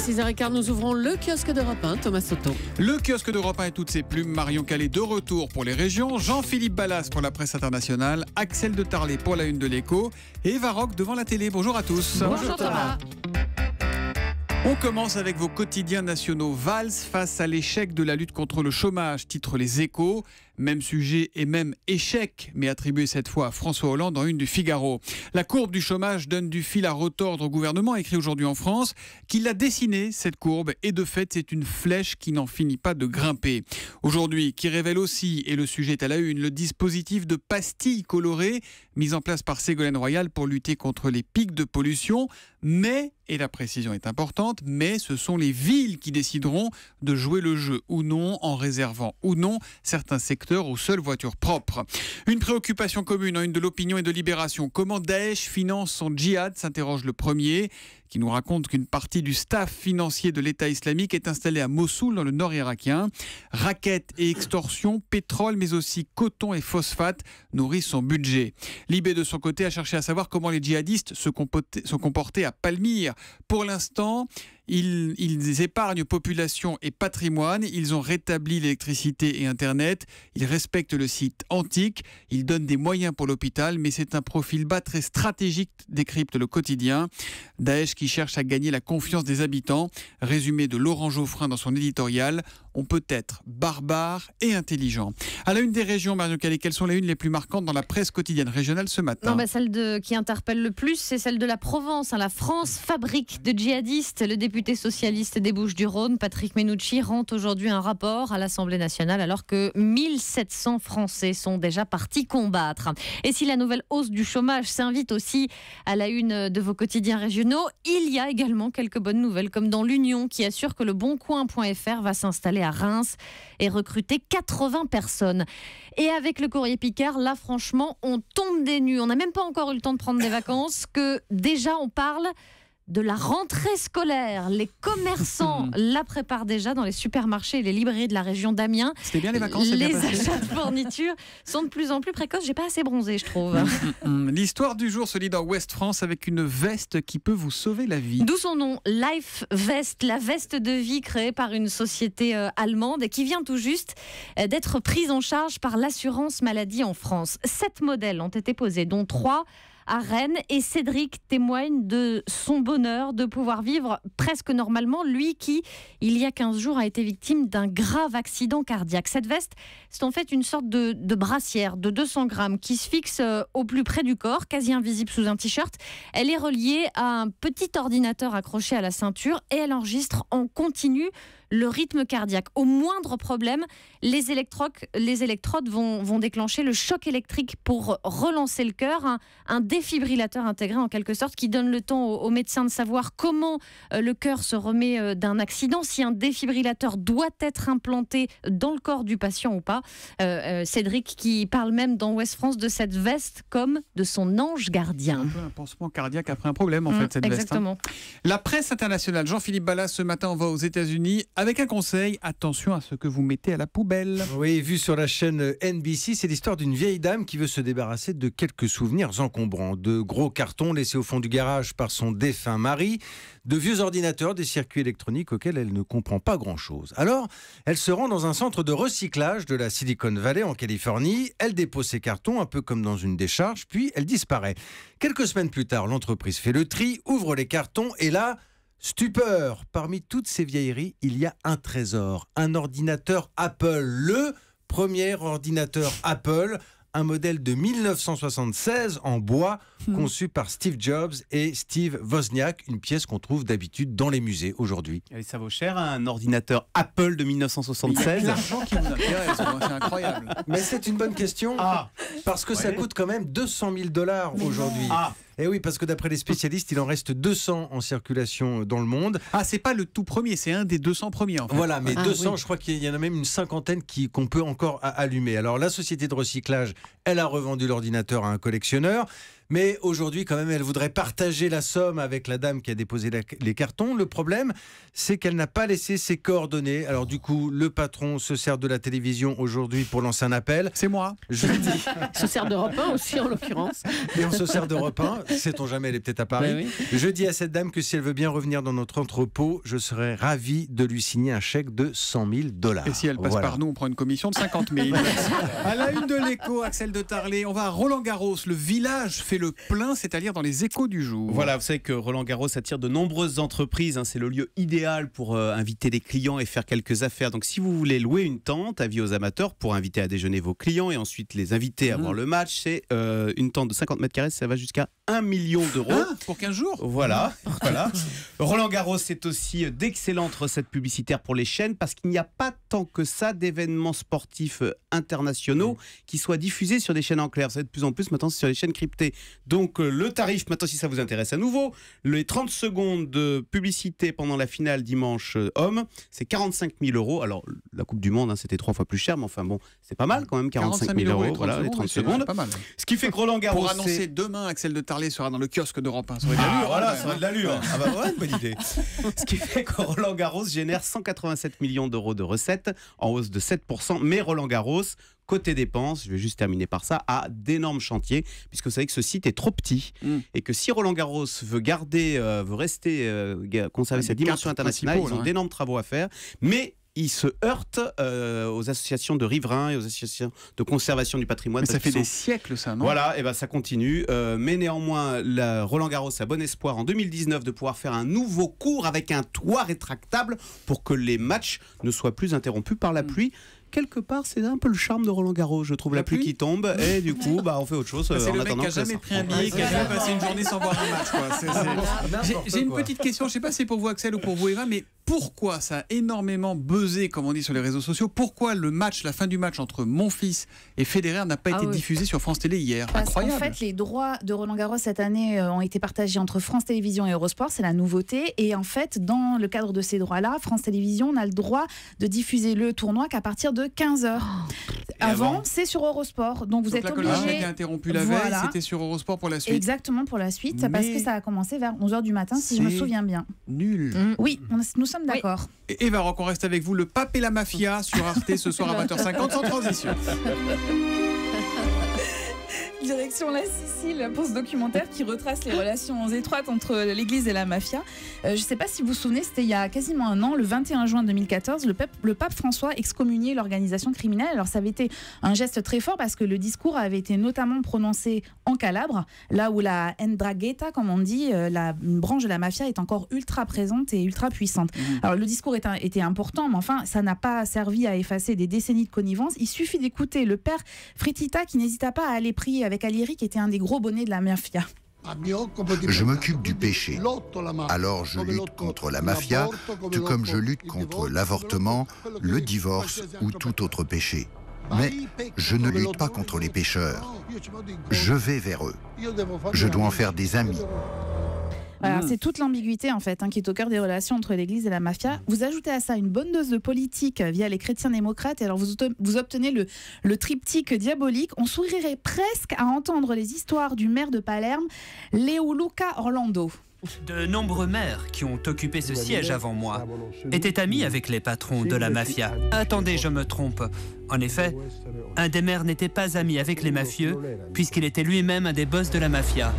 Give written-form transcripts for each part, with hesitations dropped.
6h15, nous ouvrons le kiosque d'Europe 1, Thomas Soto. Le kiosque d'Europe 1 et toutes ses plumes, Marion Calais de retour pour les régions, Jean-Philippe Ballas pour la presse internationale, Axel de Tarlet pour la une de l'Écho et Eva Rock devant la télé. Bonjour à tous. Bonjour Thomas. On commence avec vos quotidiens nationaux. Valls face à l'échec de la lutte contre le chômage, titre Les Échos. Même sujet et même échec, mais attribué cette fois à François Hollande en une du Figaro. La courbe du chômage donne du fil à retordre au gouvernement, écrit aujourd'hui en France, qui l'a dessinée, cette courbe, et de fait, c'est une flèche qui n'en finit pas de grimper. Aujourd'hui, qui révèle aussi, et le sujet est à la une, le dispositif de pastilles colorées mis en place par Ségolène Royal pour lutter contre les pics de pollution, mais, et la précision est importante, mais ce sont les villes qui décideront de jouer le jeu ou non, en réservant ou non certains secteurs aux seules voitures propres. Une préoccupation commune en une de l'Opinion et de Libération. Comment Daesh finance son djihad, s'interroge le premier, qui nous raconte qu'une partie du staff financier de l'État islamique est installée à Mossoul, dans le nord irakien. Raquettes et extorsions, pétrole, mais aussi coton et phosphate nourrissent son budget. Libé, de son côté, a cherché à savoir comment les djihadistes se comportaient à Palmyre. Pour l'instant, ils épargnent population et patrimoine, ils ont rétabli l'électricité et Internet, ils respectent le site antique, ils donnent des moyens pour l'hôpital, mais c'est un profil bas très stratégique, décrypte le quotidien. Daesh qui cherche à gagner la confiance des habitants, résumé de Laurent Geoffrin dans son éditorial. On peut être barbare et intelligent. À la une des régions, Marion Calais, quelles sont les unes les plus marquantes dans la presse quotidienne régionale ce matin? Celle qui interpelle le plus, c'est celle de la Provence. La France fabrique de djihadistes. Le député socialiste des Bouches-du-Rhône, Patrick Menucci, rend aujourd'hui un rapport à l'Assemblée nationale alors que 1700 Français sont déjà partis combattre. Et si la nouvelle hausse du chômage s'invite aussi à la une de vos quotidiens régionaux, il y a également quelques bonnes nouvelles, comme dans l'Union qui assure que le Boncoin.fr va s'installer à Reims et recruter 80 personnes. Et avec le Courrier Picard, là franchement, on tombe des nues. On n'a même pas encore eu le temps de prendre des vacances que déjà on parle de la rentrée scolaire. Les commerçants la préparent déjà dans les supermarchés et les librairies de la région d'Amiens. C'était bien les vacances. Les achats de fournitures sont de plus en plus précoces. J'ai pas assez bronzé, je trouve. L'histoire du jour se lit dans Ouest France avec une veste qui peut vous sauver la vie. D'où son nom, Life Vest, la veste de vie créée par une société allemande et qui vient tout juste d'être prise en charge par l'assurance maladie en France. 7 modèles ont été posés, dont 3 à Rennes, et Cédric témoigne de son bonheur de pouvoir vivre presque normalement, lui qui, il y a 15 jours, a été victime d'un grave accident cardiaque. Cette veste, c'est en fait une sorte de brassière de 200 grammes qui se fixe au plus près du corps, quasi invisible sous un t-shirt. Elle est reliée à un petit ordinateur accroché à la ceinture et elle enregistre en continu le rythme cardiaque. Au moindre problème, les électrodes vont déclencher le choc électrique pour relancer le cœur, un défibrillateur intégré en quelque sorte qui donne le temps aux médecins de savoir comment le cœur se remet d'un accident, si un défibrillateur doit être implanté dans le corps du patient ou pas. Cédric qui parle même dans Ouest France de cette veste comme de son ange gardien. Un peu un pansement cardiaque après un problème en fait, cette veste. Exactement. La presse internationale, Jean-Philippe Ballas, ce matin on va aux États-Unis avec un conseil, attention à ce que vous mettez à la poubelle. Oui, vu sur la chaîne NBC, c'est l'histoire d'une vieille dame qui veut se débarrasser de quelques souvenirs encombrants. De gros cartons laissés au fond du garage par son défunt mari, de vieux ordinateurs, des circuits électroniques auxquels elle ne comprend pas grand-chose. Alors, elle se rend dans un centre de recyclage de la Silicon Valley en Californie. Elle dépose ses cartons un peu comme dans une décharge, puis elle disparaît. Quelques semaines plus tard, l'entreprise fait le tri, ouvre les cartons et là, stupeur, parmi toutes ces vieilleries, il y a un trésor, un ordinateur Apple, le premier ordinateur Apple, un modèle de 1976 en bois, conçu par Steve Jobs et Steve Wozniak, une pièce qu'on trouve d'habitude dans les musées aujourd'hui. Et ça vaut cher, un ordinateur Apple de 1976. Il y a l'argent qui vous intéresse, c'est incroyable. Mais c'est une bonne question, parce que ça coûte quand même 200 000 $ aujourd'hui. Et oui, parce que d'après les spécialistes, il en reste 200 en circulation dans le monde. Ah, c'est pas le tout premier, c'est un des 200 premiers en fait. Voilà, mais 200, je crois qu'il y en a même une cinquantaine qu'on peut encore allumer. Alors la société de recyclage, elle a revendu l'ordinateur à un collectionneur, Mais aujourd'hui, quand même, elle voudrait partager la somme avec la dame qui a déposé les cartons. Le problème, c'est qu'elle n'a pas laissé ses coordonnées. Alors du coup, le patron se sert de la télévision aujourd'hui pour lancer un appel. C'est moi. Je dis, Il se sert d'Europe 1 aussi, en l'occurrence. et on se sert d'Europe 1. Sait-on jamais, elle est peut-être à Paris. Ben oui. Je dis à cette dame que si elle veut bien revenir dans notre entrepôt, je serais ravi de lui signer un chèque de 100 000 $. Et si elle passe par nous, on prend une commission de 50 000. À la une de l'Écho, Axel de Tarlé, on va à Roland-Garros. Le village fait le plein, c'est à dire dans les Échos du jour. Voilà, vous savez que Roland-Garros attire de nombreuses entreprises. C'est le lieu idéal pour inviter des clients et faire quelques affaires. Donc si vous voulez louer une tente, avis aux amateurs, pour inviter à déjeuner vos clients et ensuite les inviter à voir le match, c'est une tente de 50 mètres carrés, ça va jusqu'à 1 million d'euros. Pour 15 jours. Voilà. Roland-Garros, c'est aussi d'excellentes recettes publicitaires pour les chaînes parce qu'il n'y a pas tant que ça d'événements sportifs internationaux qui soient diffusés sur des chaînes en clair. Ça va de plus en plus maintenant, c'est sur les chaînes cryptées. Donc le tarif, maintenant si ça vous intéresse à nouveau, les 30 secondes de publicité pendant la finale dimanche homme, c'est 45 000 €. Alors la Coupe du Monde, c'était 3 fois plus cher, mais enfin bon, c'est pas mal quand même, 45 000 €. Voilà, les 30 secondes. C'est pas mal. Ce qui fait que Roland-Garros... Pour annoncer demain, Axel de Tarlé sera dans le kiosque d'Europe 1. Ça aurait de l'allure, voilà, hein, ça aurait de l'allure. Ah bah ouais, bonne idée. Ce qui fait que Roland-Garros génère 187 millions d'euros de recettes, en hausse de 7%. Mais Roland-Garros, côté dépenses, je vais juste terminer par ça, a d'énormes chantiers, puisque vous savez que ce site est trop petit et que si Roland-Garros veut conserver sa dimension internationale, ils ont d'énormes travaux à faire. Mais ils se heurtent aux associations de riverains et aux associations de conservation du patrimoine. Mais ça fait des siècles, ça, non? Voilà, et ben ça continue. Mais néanmoins, Roland-Garros a bon espoir en 2019 de pouvoir faire un nouveau court avec un toit rétractable pour que les matchs ne soient plus interrompus par la pluie. Quelque part, c'est un peu le charme de Roland-Garros, je trouve, la pluie qui tombe, et du coup, on fait autre chose. C'est le en mec attendant qui a que ça jamais pris un billet, qui a jamais passé une journée sans voir un match, quoi. J'ai une petite question, je ne sais pas si c'est pour vous, Axel, ou pour vous, Eva, mais pourquoi ça a énormément buzzé, comme on dit sur les réseaux sociaux? Pourquoi la fin du match entre Monfils et Federer n'a pas été diffusé sur France Télé hier? Parce Incroyable. qu'en fait, les droits de Roland-Garros cette année ont été partagés entre France Télévisions et Eurosport, c'est la nouveauté. Et en fait, dans le cadre de ces droits-là, France Télévisions n'a le droit de diffuser le tournoi qu'à partir de 15h. Avant, c'est sur Eurosport. Donc vous êtes la obligé. colonne qui a interrompu la veille, c'était sur Eurosport pour la suite. Exactement, pour la suite, parce que ça a commencé vers 11h du matin, si je me souviens bien. Nul. Oui, nous sommes d'accord. Et Eva Rock, on reste avec vous. Le pape et la mafia sur Arte ce soir à 20h50 sans transition. Direction la Sicile pour ce documentaire qui retrace les relations étroites entre l'Église et la mafia. Je ne sais pas si vous vous souvenez, c'était il y a quasiment un an, le 21 juin 2014, le pape François excommuniait l'organisation criminelle. Alors ça avait été un geste très fort parce que le discours avait été notamment prononcé en Calabre, là où la Ndrangheta, comme on dit, une branche de la mafia est encore ultra présente et ultra puissante. Alors le discours était important, mais enfin ça n'a pas servi à effacer des décennies de connivence. Il suffit d'écouter le père Fritita qui n'hésita pas à aller prier avec Alieri, qui était un des gros bonnets de la mafia. Je m'occupe du péché. Alors je lutte contre la mafia, tout comme je lutte contre l'avortement, le divorce ou tout autre péché. Mais je ne lutte pas contre les pécheurs. Je vais vers eux. Je dois en faire des amis. Voilà, c'est toute l'ambiguïté en fait qui est au cœur des relations entre l'Église et la mafia. Vous ajoutez à ça une bonne dose de politique via les chrétiens démocrates et alors vous obtenez le triptyque diabolique. On sourirait presque à entendre les histoires du maire de Palerme, Leoluca Orlando. De nombreux maires qui ont occupé ce siège avant moi étaient amis avec les patrons de la mafia. Attendez, je me trompe. En effet, un des maires n'était pas ami avec les mafieux puisqu'il était lui-même un des boss de la mafia.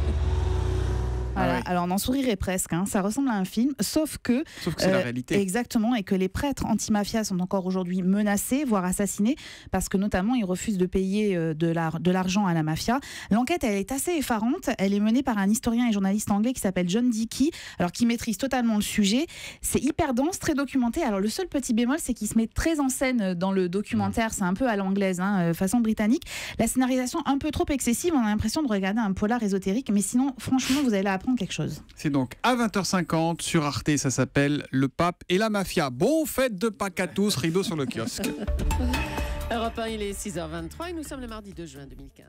Voilà. Alors on en sourirait presque, ça ressemble à un film, sauf que c'est la réalité. Exactement, et que les prêtres anti-mafia sont encore aujourd'hui menacés, voire assassinés, parce que notamment ils refusent de payer de l'argent à la mafia. L'enquête, elle est assez effarante, elle est menée par un historien et journaliste anglais qui s'appelle John Dickey, alors qui maîtrise totalement le sujet. C'est hyper dense, très documenté. Alors le seul petit bémol, c'est qu'il se met très en scène dans le documentaire, c'est un peu à l'anglaise, façon britannique. La scénarisation un peu trop excessive, on a l'impression de regarder un polar ésotérique, mais sinon, franchement, vous allez là apprendre quelque chose. C'est donc à 20h50 sur Arte, ça s'appelle Le Pape et la Mafia. Bon fête de Pâques à tous, rideau sur le kiosque. Europe 1, il est 6h23 et nous sommes le mardi 2 juin 2015.